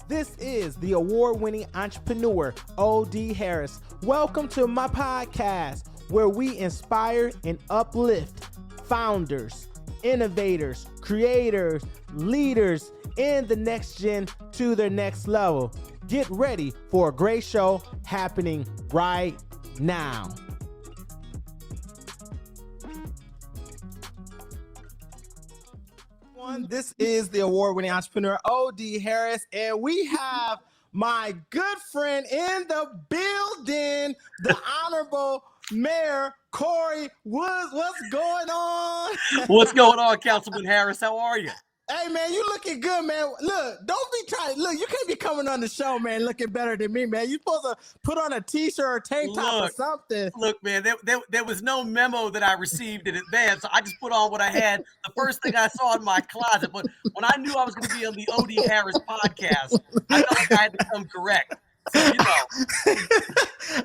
This is the award-winning entrepreneur, O.D. Harris. Welcome to my podcast, where we inspire and uplift founders, innovators, creators, leaders in the next gen to their next level. Get ready for a great show happening right now. This is the award-winning entrepreneur, O.D. Harris, and we have my good friend in the building, the Honorable Mayor Corey Woods. What's going on? What's going on, Councilman Harris? How are you? Hey, man, you looking good, man. Look, don't be trying. Look, you can't be coming on the show, man, looking better than me, man. You supposed to put on a T-shirt or tank top or something. Look, man, there was no memo that I received in advance. So I just put on what I had. The first thing I saw in my closet. But when I knew I was going to be on the O.D. Harris podcast, I felt like I had to come correct. So, you know.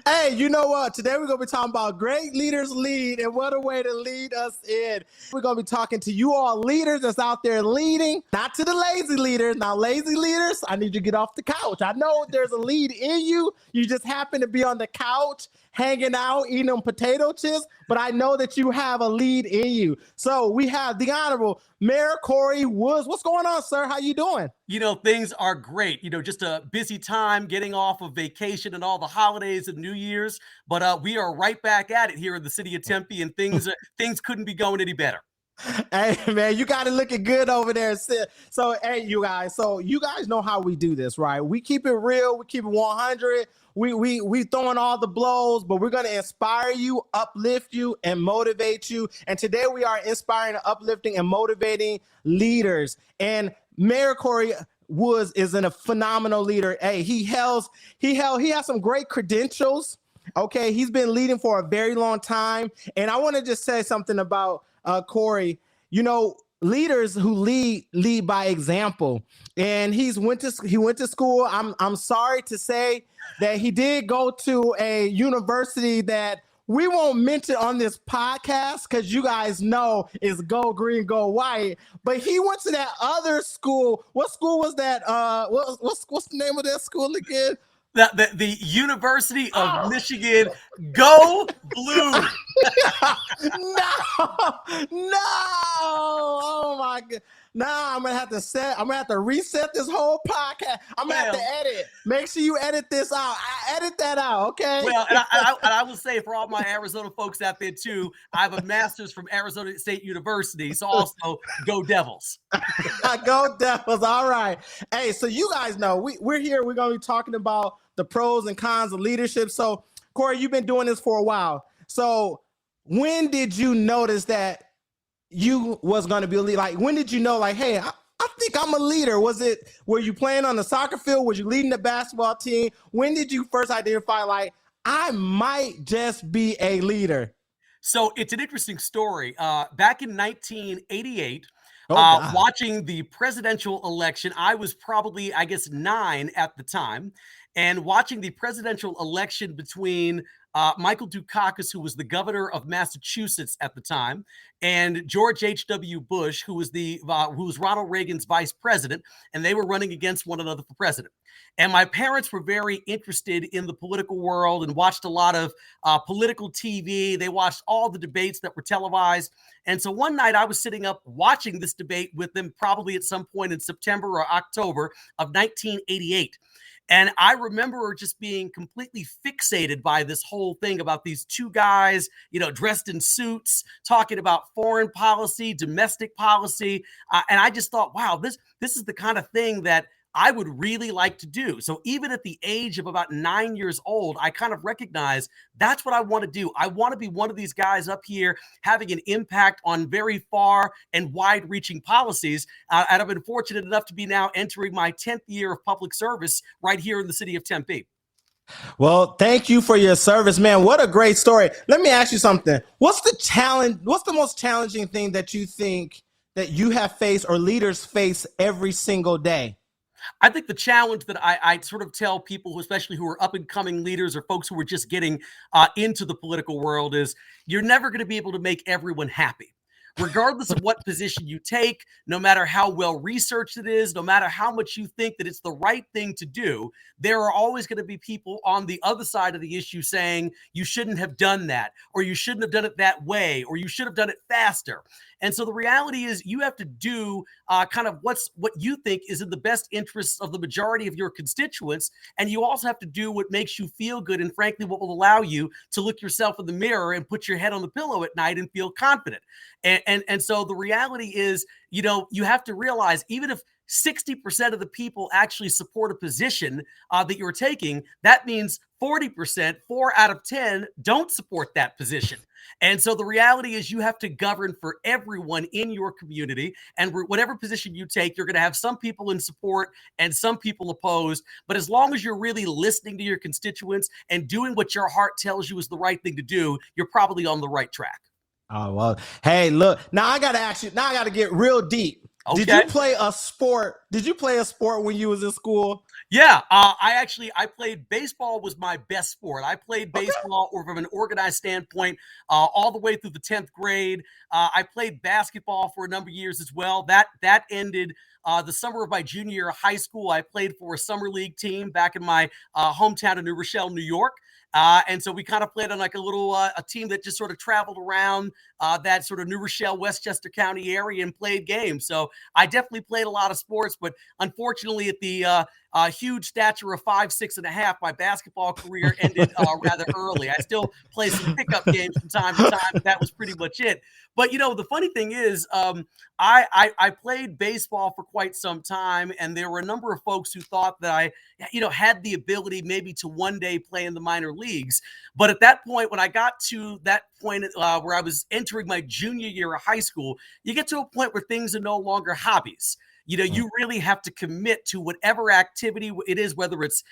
Hey, you know what? Today we're going to be talking about great leaders lead, and what a way to lead us in. We're going to be talking to you all leaders that's out there leading, not to the lazy leaders. Now, lazy leaders, I need you to get off the couch. I know there's a lead in you. You just happen to be on the couch, hanging out, eating them potato chips, but I know that you have a lead in you. So we have the Honorable Mayor Corey Woods. What's going on, sir? How you doing? You know, things are great. You know, just a busy time getting off of vacation and all the holidays and New Year's. But we are right back at it here in the city of Tempe, and things couldn't be going any better. Hey, man, you got it looking good over there. So, hey, you guys know how we do this, right? We keep it real. We keep it 100. We throwing all the blows, but we're going to inspire you, uplift you, and motivate you. And today we are inspiring, uplifting, and motivating leaders. And Mayor Corey Woods is a phenomenal leader. Hey, he has some great credentials. Okay, he's been leading for a very long time. And I want to just say something about Corey. You know, leaders who lead by example. And he went to school. I'm sorry to say that he did go to a university that we won't mention on this podcast because you guys know it's go green, go white. But he went to that other school. What school was that? What's the name of that school again? The University of Michigan, go blue. No. Oh my God. Now I'm gonna have to reset this whole podcast. I'm gonna have to edit. Make sure you edit this out. I edit that out, okay? Well, and I will say for all my Arizona folks out there too, I have a master's from Arizona State University. So also go Devils. Go Devils. All right. Hey, so you guys know we're here. We're gonna be talking about the pros and cons of leadership. So, Corey, you've been doing this for a while. So, when did you notice that you was going to be a leader? Like, when did you know, like, hey, I think I'm a leader? Were you playing on the soccer field? Was you leading the basketball team? When did you first identify, like, I might just be a leader? So, it's an interesting story. Back in 1988, watching the presidential election, I was probably, I guess, 9 at the time. And watching the presidential election between Michael Dukakis, who was the governor of Massachusetts at the time, and George H.W. Bush, who was Ronald Reagan's vice president, and they were running against one another for president. And my parents were very interested in the political world and watched a lot of political TV. They watched all the debates that were televised. And so one night I was sitting up watching this debate with them, probably at some point in September or October of 1988. And I remember just being completely fixated by this whole thing about these two guys, you know, dressed in suits, talking about foreign policy, domestic policy. And I just thought, wow, this is the kind of thing that I would really like to do. So even at the age of about 9 years old, I kind of recognize that's what I want to do. I want to be one of these guys up here having an impact on very far and wide-reaching policies. And I've been fortunate enough to be now entering my 10th year of public service right here in the city of Tempe. Well, thank you for your service, man. What a great story. Let me ask you something. What's the most challenging thing that you think that you have faced or leaders face every single day? I think the challenge that I sort of tell people, especially who are up and coming leaders or folks who are just getting into the political world, is you're never going to be able to make everyone happy. regardless of what position you take, no matter how well researched it is, no matter how much you think that it's the right thing to do, there are always going to be people on the other side of the issue saying you shouldn't have done that, or you shouldn't have done it that way, or you should have done it faster. And so the reality is you have to do kind of what you think is in the best interests of the majority of your constituents. And you also have to do what makes you feel good and, frankly, what will allow you to look yourself in the mirror and put your head on the pillow at night and feel confident. And so the reality is, you have to realize, even if 60% of the people actually support a position that you're taking, that means 40%, 4 out of 10, don't support that position. And so the reality is you have to govern for everyone in your community. And whatever position you take, you're going to have some people in support and some people opposed. But as long as you're really listening to your constituents and doing what your heart tells you is the right thing to do, you're probably on the right track. Oh, well, hey, look, now I got to ask you, now I got to get real deep. Okay. Did you play a sport? Did you play a sport when you was in school? Yeah, I played baseball. Was my best sport. I played baseball from an organized standpoint all the way through the 10th grade. I played basketball for a number of years as well. That ended the summer of my junior year of high school. I played for a summer league team back in my hometown of New Rochelle, New York. And so we kind of played on like a little a team that just sort of traveled around that sort of New Rochelle, Westchester County area and played games. So I definitely played a lot of sports, but unfortunately at the huge stature of 5'6.5", my basketball career ended rather early. I still play some pickup games from time to time, but that was pretty much it. But, the funny thing is I played baseball for quite some time, and there were a number of folks who thought that I, had the ability maybe to one day play in the minor leagues. But at that point, when I got to that point where I was entering my junior year of high school, you get to a point where things are no longer hobbies. You really have to commit to whatever activity it is, whether it's,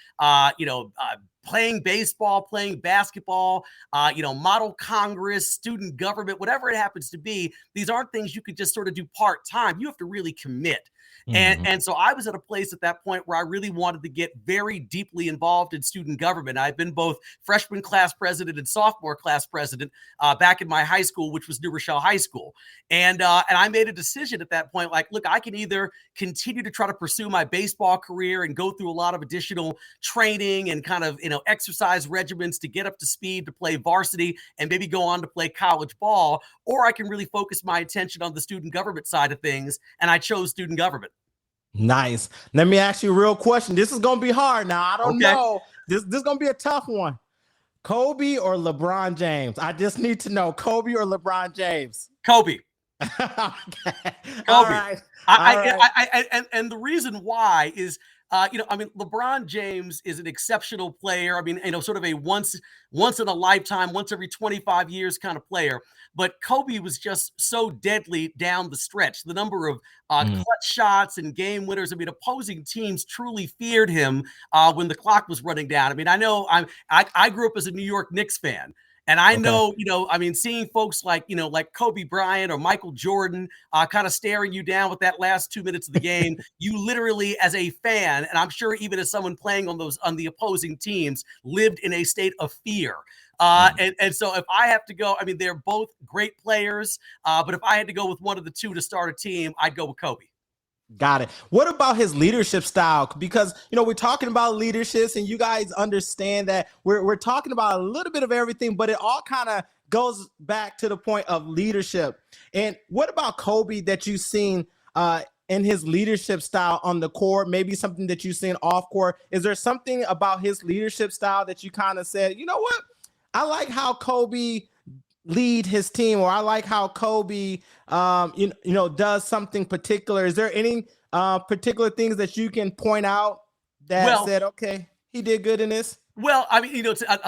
playing baseball, playing basketball, model Congress, student government, whatever it happens to be. These aren't things you could just sort of do part-time. You have to really commit. And so I was at a place at that point where I really wanted to get very deeply involved in student government. I've been both freshman class president and sophomore class president back in my high school, which was New Rochelle High School. And I made a decision at that point, like, look, I can either continue to try to pursue my baseball career and go through a lot of additional training and kind of, exercise regimens to get up to speed to play varsity and maybe go on to play college ball, or I can really focus my attention on the student government side of things. And I chose student government. Nice. Let me ask you a real question. This is going to be hard now. I don't know. This is going to be a tough one. Kobe or LeBron James? I just need to know, Kobe or LeBron James? Kobe. Okay. Kobe. All right. And the reason why is, LeBron James is an exceptional player. I mean, sort of a once in a lifetime, once every 25 years kind of player. But Kobe was just so deadly down the stretch. The number of clutch shots and game winners. I mean, opposing teams truly feared him when the clock was running down. I mean, I grew up as a New York Knicks fan. And I know, seeing folks like Kobe Bryant or Michael Jordan kind of staring you down with that last 2 minutes of the game, you literally, as a fan, and I'm sure even as someone playing on the opposing teams, lived in a state of fear. And so if I have to go, they're both great players, but if I had to go with one of the two to start a team, I'd go with Kobe. Got it. What about his leadership style? Because, we're talking about leaderships and you guys understand that we're talking about a little bit of everything, but it all kind of goes back to the point of leadership. And what about Kobe that you've seen in his leadership style on the court, maybe something that you've seen off court? Is there something about his leadership style that you kind of said, you know what? I like how Kobe lead his team, or I like how Kobe, does something particular. Is there any particular things that you can point out that said, okay, he did good in this? Well,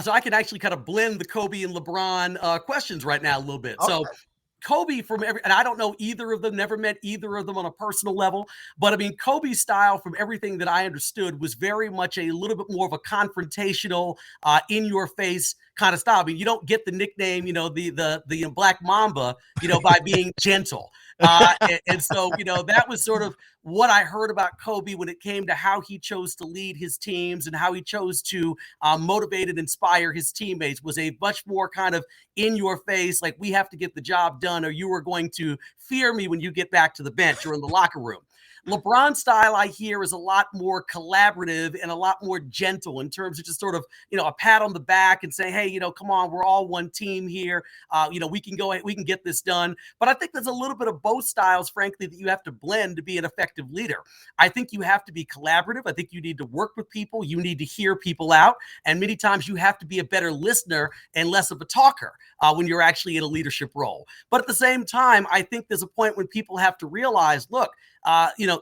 so I can actually kind of blend the Kobe and LeBron questions right now a little bit. Okay. So Kobe and I don't know either of them, never met either of them on a personal level, but Kobe's style, from everything that I understood, was very much a little bit more of a confrontational, in your face kind of style. You don't get the nickname, the Black Mamba, by being gentle. And so, that was sort of what I heard about Kobe when it came to how he chose to lead his teams and how he chose to motivate and inspire his teammates was a much more kind of in your face, like, we have to get the job done or you are going to fear me when you get back to the bench or in the locker room. LeBron's style, I hear, is a lot more collaborative and a lot more gentle in terms of just sort of, a pat on the back and say, hey, come on, we're all one team here. We can go, we can get this done. But I think there's a little bit of both styles, frankly, that you have to blend to be an effective leader. I think you have to be collaborative. I think you need to work with people. You need to hear people out. And many times you have to be a better listener and less of a talker when you're actually in a leadership role. But at the same time, I think there's a point when people have to realize, look,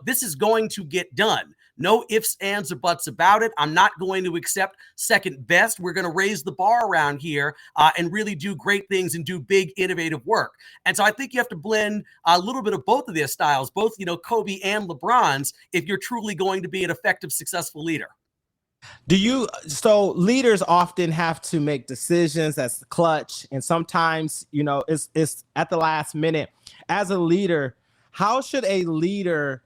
this is going to get done. No ifs, ands, or buts about it. I'm not going to accept second best. We're going to raise the bar around here and really do great things and do big, innovative work. And so I think you have to blend a little bit of both of their styles, both, Kobe and LeBron's, if you're truly going to be an effective, successful leader. So leaders often have to make decisions that's clutch, and sometimes, it's at the last minute. As a leader, how should a leader,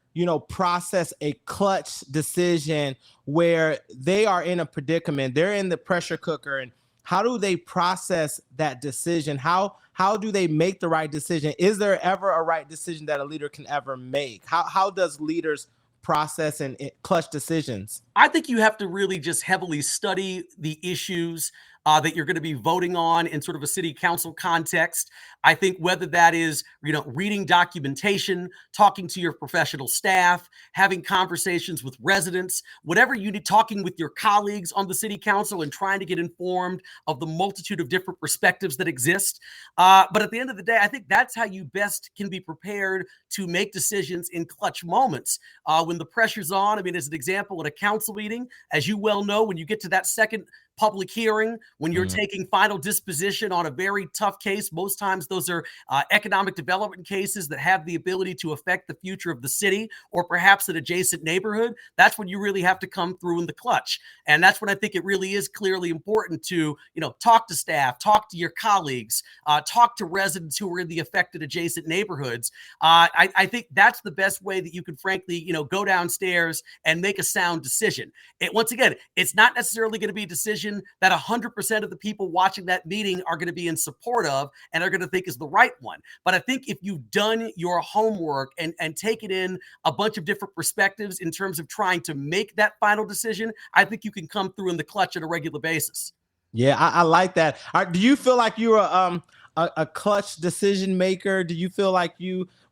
process a clutch decision where they are in a predicament, they're in the pressure cooker, and how do they process that decision? How do they make the right decision? Is there ever a right decision that a leader can ever make? How does leaders process and clutch decisions? I think you have to really just heavily study the issues that you're going to be voting on in sort of a city council context. I think whether that is, reading documentation, talking to your professional staff, having conversations with residents, whatever you need, talking with your colleagues on the city council and trying to get informed of the multitude of different perspectives that exist. But at the end of the day, I think that's how you best can be prepared to make decisions in clutch moments when the pressure's on. I mean, as an example, at a council meeting, as you well know, when you get to that second public hearing, when you're taking final disposition on a very tough case, most times those are economic development cases that have the ability to affect the future of the city or perhaps an adjacent neighborhood. That's when you really have to come through in the clutch. And that's when I think it really is clearly important to, talk to staff, talk to your colleagues, talk to residents who are in the affected adjacent neighborhoods. I think that's the best way that you can, frankly, go downstairs and make a sound decision. Once again, it's not necessarily going to be a decision that 100% of the people watching that meeting are going to be in support of and are going to think is the right one. But I think if you've done your homework and taken in a bunch of different perspectives in terms of trying to make that final decision, I think you can come through in the clutch on a regular basis. Yeah, I like that. Do you feel like you're a clutch decision maker? Do you feel like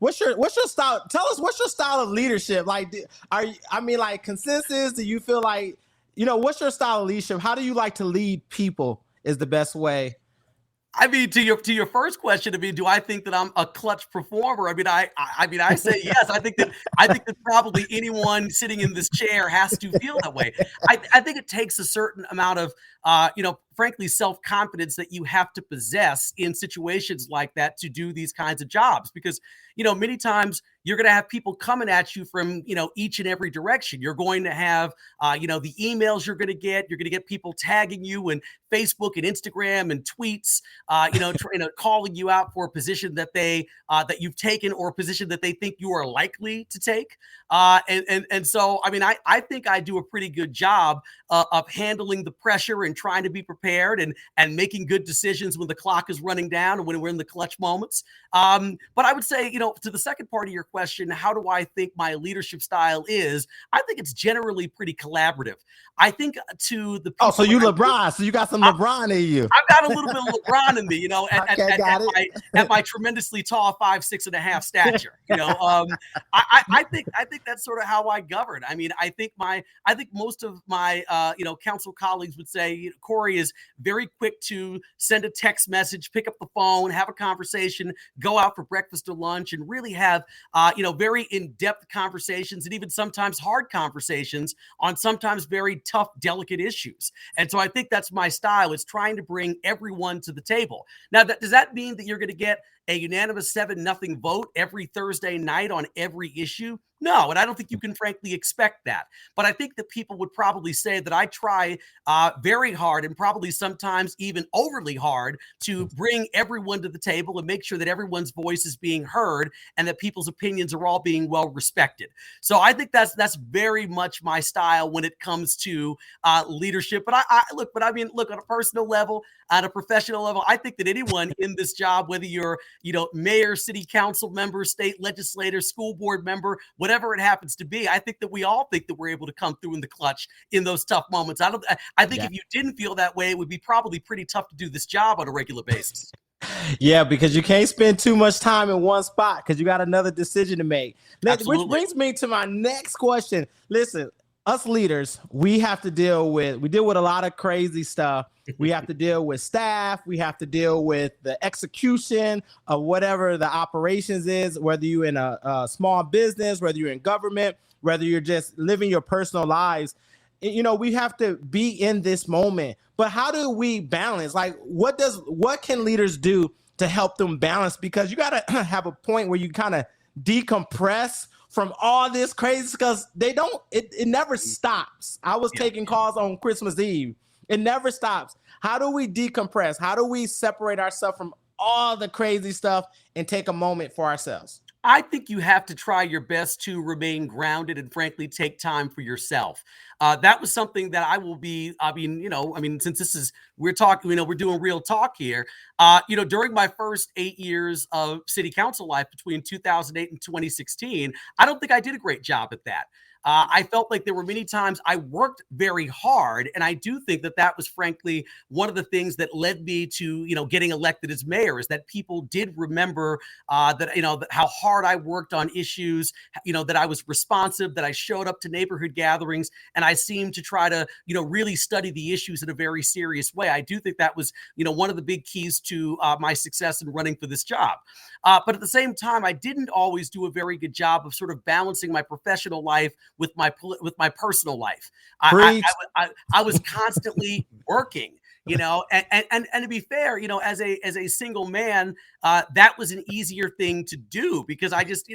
what's your style? Tell us, what's your style of leadership? Like, consensus? Do you feel like, what's your style of leadership? How do you like to lead people is the best way? I mean, to your first question, do I think that I'm a clutch performer? I say yes. I think that probably anyone sitting in this chair has to feel that way. I think it takes a certain amount of, frankly, self-confidence that you have to possess in situations like that to do these kinds of jobs. Because, many times you're going to have people coming at you from, each and every direction. You're going to have, the emails you're going to get. You're going to get people tagging you in Facebook and Instagram and tweets, calling you out for a position that that you've taken or a position that they think you are likely to take. And so, I think I do a pretty good job of handling the pressure and trying to be prepared and making good decisions when the clock is running down and when we're in the clutch moments. But I would say, to the second part of your question, how do I think my leadership style is? I think it's generally pretty collaborative. I think to the people. Oh, so you LeBron. So you got some LeBron in you. I've got a little bit of LeBron in me, at my tremendously tall 5'6.5" stature. I think that's sort of how I govern. I think most of my council colleagues would say Corey is very quick to send a text message, pick up the phone, have a conversation, go out for breakfast or lunch, and really have very in-depth conversations and even sometimes hard conversations on sometimes very tough, delicate issues. And so I think that's my style. It's trying to bring everyone to the table. Now, does that mean that you're going to get a unanimous 7-0 vote every Thursday night on every issue? No, and I don't think you can frankly expect that. But I think that people would probably say that I try very hard and probably sometimes even overly hard to bring everyone to the table and make sure that everyone's voice is being heard and that people's opinions are all being well respected. So I think that's very much my style when it comes to leadership. But I mean, look, on a personal level, on a professional level, I think that anyone in this job, whether you're, mayor, city council member, state legislator, school board member, whatever it happens to be, I think that we all think that we're able to come through in the clutch in those tough moments. I think if you didn't feel that way, it would be probably pretty tough to do this job on a regular basis. Yeah, because you can't spend too much time in one spot because you got another decision to make. Which brings me to my next question. Listen, us leaders, we deal with a lot of crazy stuff. We have to deal with staff. We have to deal with the execution of whatever the operations is, whether you're in a small business, whether you're in government, whether you're just living your personal lives. We have to be in this moment. But how do we balance? Like, what can leaders do to help them balance? Because you got to have a point where you kind of decompress from all this crazy, because it never stops. I was taking calls on Christmas Eve. It never stops. How do we decompress? How do we separate ourselves from all the crazy stuff and take a moment for ourselves? I think you have to try your best to remain grounded and frankly take time for yourself. That was something that since we're talking, we're doing real talk here. During my first 8 years of city council life between 2008 and 2016, I don't think I did a great job at that. I felt like there were many times I worked very hard, and I do think that was frankly one of the things that led me to getting elected as mayor, is that people did remember that how hard I worked on issues, that I was responsive, that I showed up to neighborhood gatherings, and I seemed to try to really study the issues in a very serious way. I do think that was one of the big keys to my success in running for this job. But at the same time, I didn't always do a very good job of sort of balancing my professional life with my personal life. I was constantly working, and to be fair, as a single man, that was an easier thing to do, because I just,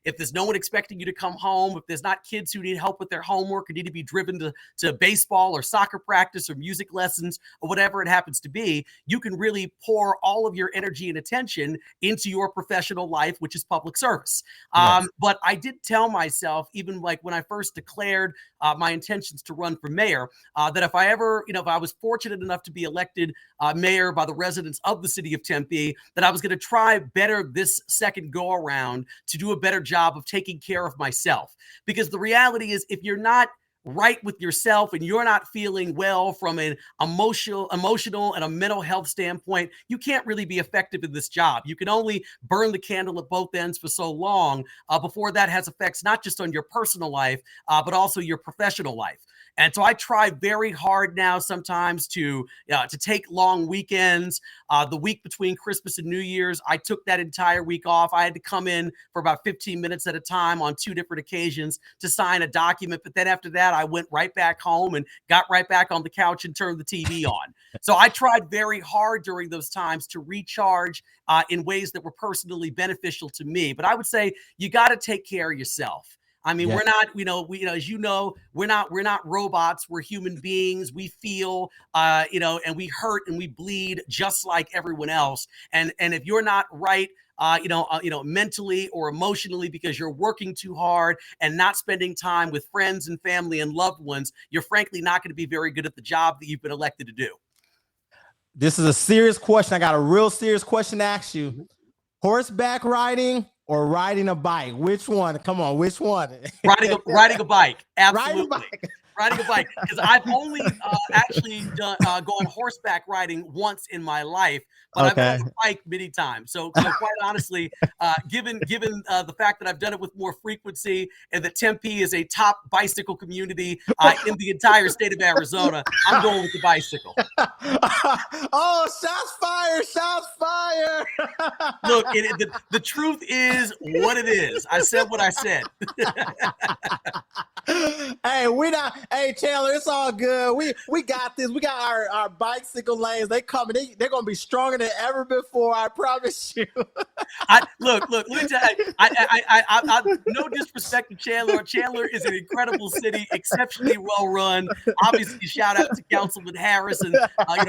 if there's no one expecting you to come home, if there's not kids who need help with their homework or need to be driven to baseball or soccer practice or music lessons or whatever it happens to be, you can really pour all of your energy and attention into your professional life, which is public service. Yes. But I did tell myself, even like when I first declared my intentions to run for mayor, that if I ever, if I was fortunate enough to be elected mayor by the residents of the city of Tempe, that I was going to try better this second go around to do a better job of taking care of myself. Because the reality is, if you're not right with yourself and you're not feeling well from an emotional and a mental health standpoint, you can't really be effective in this job. You can only burn the candle at both ends for so long before that has effects not just on your personal life, but also your professional life. And so I try very hard now sometimes to take long weekends. The week between Christmas and New Year's, I took that entire week off. I had to come in for about 15 minutes at a time on 2 different occasions to sign a document. But then after that, I went right back home and got right back on the couch and turned the TV on. So I tried very hard during those times to recharge in ways that were personally beneficial to me. But I would say you got to take care of yourself. I mean, we're not, as you know, we're not robots. We're human beings. We feel, and we hurt and we bleed just like everyone else. And if you're not right, mentally or emotionally, because you're working too hard and not spending time with friends and family and loved ones, you're frankly not going to be very good at the job that you've been elected to do. This is a serious question. I got a real serious question to ask you. Horseback riding or riding a bike? Which one? Come on, which one? Riding a bike. Absolutely. Riding a bike. Because I've only actually gone horseback riding once in my life, but I've been on a bike many times. So quite honestly, given the fact that I've done it with more frequency and that Tempe is a top bicycle community in the entire state of Arizona, I'm going with the bicycle. Oh, shots fired! Shots fired! Look, the truth is what it is. I said what I said. Hey, we we not. Hey, Chandler, it's all good. We got this. We got our bicycle lanes. They coming. They're gonna be stronger than ever before. I promise you. Look. Let me tell you. No disrespect to Chandler. Chandler is an incredible city, exceptionally well run. Obviously, shout out to Councilman Harris and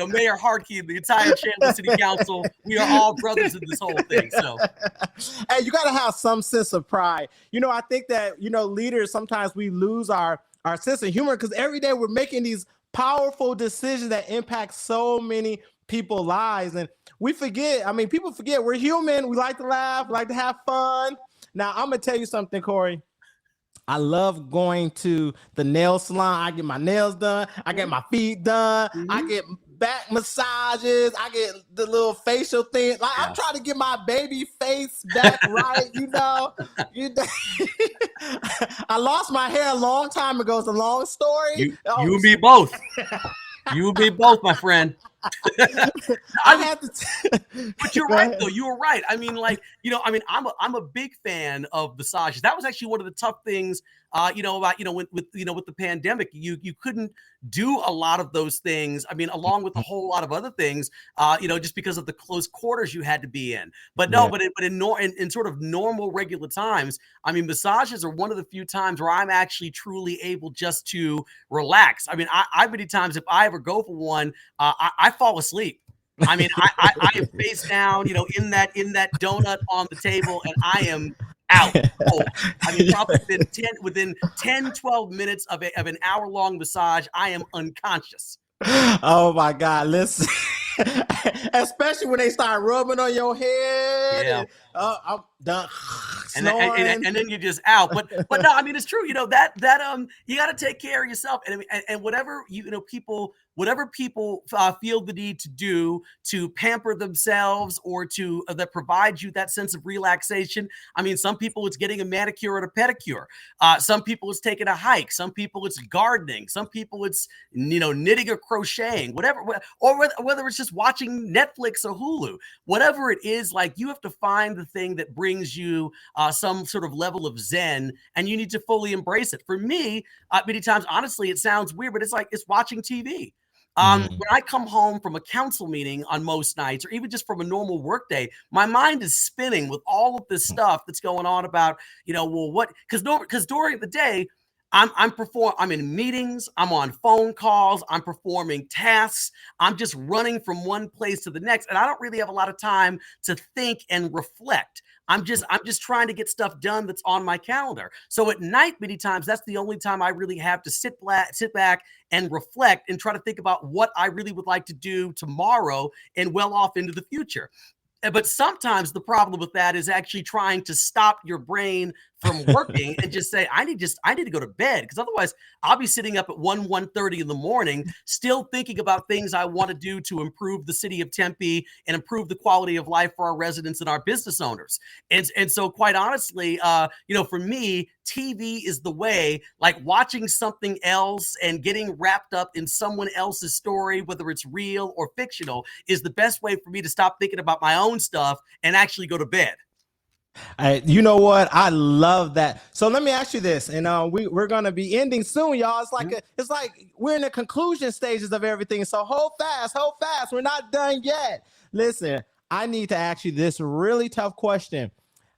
Mayor Harkey and the entire Chandler City Council. We are all brothers in this whole thing. So, hey, you gotta have some sense of pride. I think that leaders sometimes we lose our sense of humor because every day we're making these powerful decisions that impact so many people's lives, and we forget. I mean, people forget we're human. We like to laugh, we like to have fun. Now, I'm gonna tell you something, Corey. I love going to the nail salon. I get my nails done. I get my feet done. I get back massages. I get the little facial thing. Like I'm trying to get my baby face back right. I lost my hair a long time ago. It's a long story. You and me both. You and me both, my friend. But you're right, though. You were right. I mean, I'm a big fan of massages. That was actually one of the tough things, with the pandemic. You couldn't do a lot of those things. I mean, along with a whole lot of other things, just because of the close quarters you had to be in. But in sort of normal, regular times, I mean, massages are one of the few times where I'm actually truly able just to relax. I mean, I many times if I ever go for one, I fall asleep. I mean, I am face down, in that donut on the table, and I am out cold. I mean, probably within 10, 12 minutes of an hour-long massage, I am unconscious. Oh my God, listen. Especially when they start rubbing on your head. Yeah. I'm done. And then you're just out. But no, I mean, it's true. That you got to take care of yourself. And whatever whatever people feel the need to do to pamper themselves or to that provides you that sense of relaxation. I mean, some people it's getting a manicure or a pedicure. Some people it's taking a hike. Some people it's gardening. Some people it's knitting or crocheting. Whatever, or whether it's just watching Netflix or Hulu. Whatever it is, like you have to find the thing that brings you some sort of level of zen, and you need to fully embrace it. For me, many times, honestly, it sounds weird, but it's watching TV. When I come home from a council meeting on most nights, or even just from a normal work day, my mind is spinning with all of this stuff that's going on about, because during the day, I'm in meetings, I'm on phone calls, I'm performing tasks, I'm just running from one place to the next, and I don't really have a lot of time to think and reflect. I'm just trying to get stuff done that's on my calendar. So at night, many times, that's the only time I really have to sit back and reflect and try to think about what I really would like to do tomorrow and well off into the future. But sometimes the problem with that is actually trying to stop your brain from working and just say, I need to go to bed, because otherwise I'll be sitting up at 1:30 in the morning, still thinking about things I want to do to improve the city of Tempe and improve the quality of life for our residents and our business owners. And so quite honestly, for me, TV is the way. Like watching something else and getting wrapped up in someone else's story, whether it's real or fictional, is the best way for me to stop thinking about my own stuff and actually go to bed. You know what? I love that. So let me ask you this, and we're gonna be ending soon, y'all. It's like we're in the conclusion stages of everything. So hold fast. We're not done yet. Listen, I need to ask you this really tough question.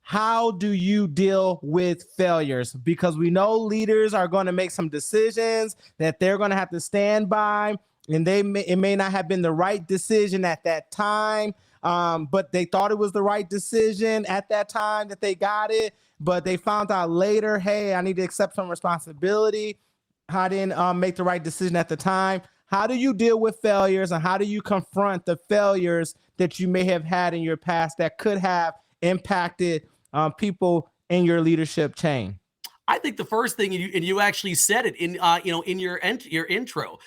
How do you deal with failures? Because we know leaders are going to make some decisions that they're going to have to stand by, and it may not have been the right decision at that time. But they thought it was the right decision at that time that they got it, but they found out later, hey, I need to accept some responsibility. I didn't make the right decision at the time. How do you deal with failures, and how do you confront the failures that you may have had in your past that could have impacted people in your leadership chain? I think the first thing, and you actually said it in your intro.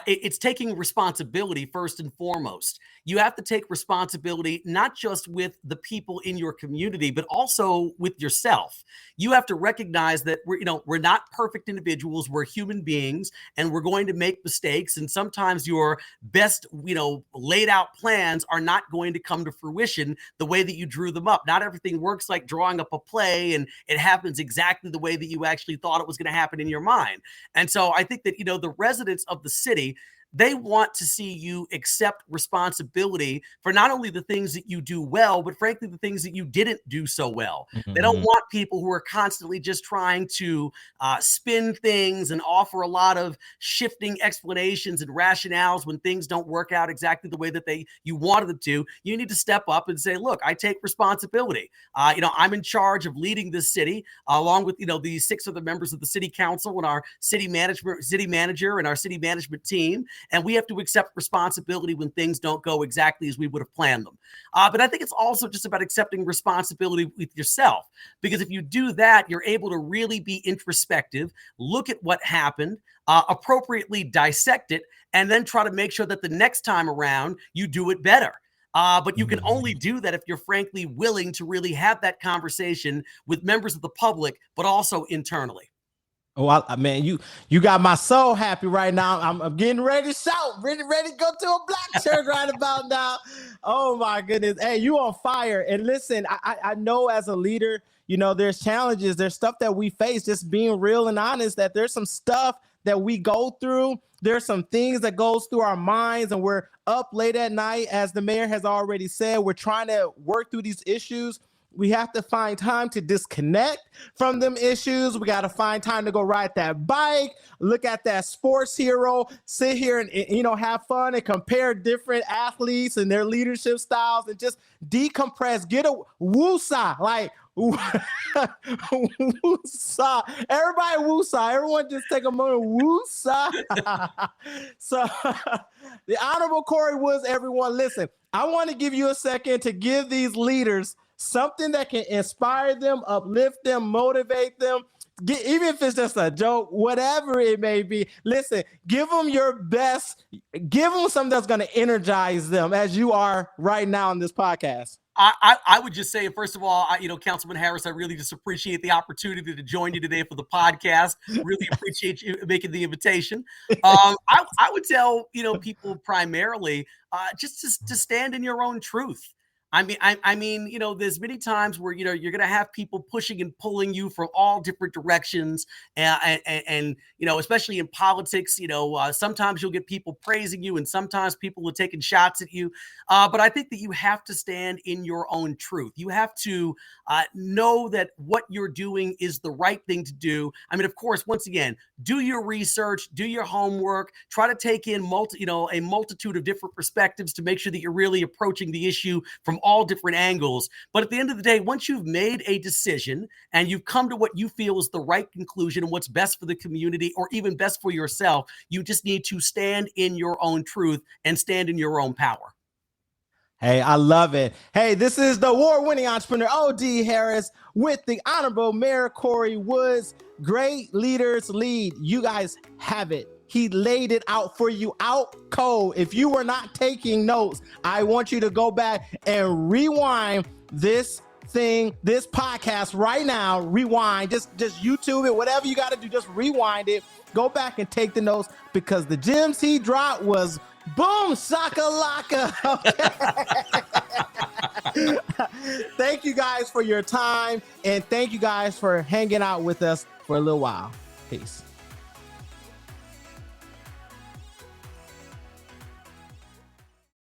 It's taking responsibility first and foremost. You have to take responsibility not just with the people in your community, but also with yourself. You have to recognize that we're not perfect individuals. We're human beings, and we're going to make mistakes. And sometimes your best, laid out plans are not going to come to fruition the way that you drew them up. Not everything works like drawing up a play, and it happens exactly the way that you actually thought it was going to happen in your mind. And so I think that the residents of the city, they want to see you accept responsibility for not only the things that you do well, but frankly, the things that you didn't do so well. They don't want people who are constantly just trying to spin things and offer a lot of shifting explanations and rationales when things don't work out exactly the way that you wanted them to. You need to step up and say, look, I take responsibility. I'm in charge of leading this city along with, the 6 other members of the city council and our city manager and our city management team. And we have to accept responsibility when things don't go exactly as we would have planned them. But I think it's also just about accepting responsibility with yourself, because if you do that, you're able to really be introspective, look at what happened, appropriately dissect it, and then try to make sure that the next time around you do it better. But you can only do that if you're frankly willing to really have that conversation with members of the public, but also internally. Oh, man, you got my soul happy right now. I'm getting ready to shout, ready to go to a black church right about now. Oh my goodness. Hey, you on fire. And listen, I know as a leader, there's challenges, there's stuff that we face, just being real and honest, that there's some stuff that we go through. There's some things that goes through our minds, and we're up late at night. As the mayor has already said, we're trying to work through these issues. We have to find time to disconnect from them issues. We got to find time to go ride that bike, look at that sports hero, sit here and have fun and compare different athletes and their leadership styles and just decompress, get a woosah, like woosah. Everybody woosah. Everyone just take a moment, woosah. So the Honorable Corey Woods, everyone, listen, I want to give you a second to give these leaders something that can inspire them, uplift them, motivate them, even if it's just a joke, whatever it may be. Listen, give them your best. Give them something that's going to energize them, as you are right now in this podcast. I would just say, first of all, Councilman Harris, I really just appreciate the opportunity to join you today for the podcast. Really appreciate you making the invitation. I would tell, people primarily just to stand in your own truth. I mean, there's many times where, you're going to have people pushing and pulling you from all different directions. And especially in politics, sometimes you'll get people praising you and sometimes people are taking shots at you. But I think that you have to stand in your own truth. You have to know that what you're doing is the right thing to do. I mean, of course, once again, do your research, do your homework, try to take in a multitude of different perspectives to make sure that you're really approaching the issue from all different angles. But at the end of the day, once you've made a decision and you've come to what you feel is the right conclusion and what's best for the community or even best for yourself, you just need to stand in your own truth and stand in your own power. Hey, I love it. Hey, this is the award-winning entrepreneur, O.D. Harris, with the Honorable Mayor Corey Woods. Great leaders lead. You guys have it. He laid it out for you out cold. If you were not taking notes, I want you to go back and rewind this podcast right now. Rewind, just YouTube it, whatever you got to do, just rewind it. Go back and take the notes, because the gems he dropped was boom, shakalaka. Okay. Thank you guys for your time, and thank you guys for hanging out with us for a little while. Peace.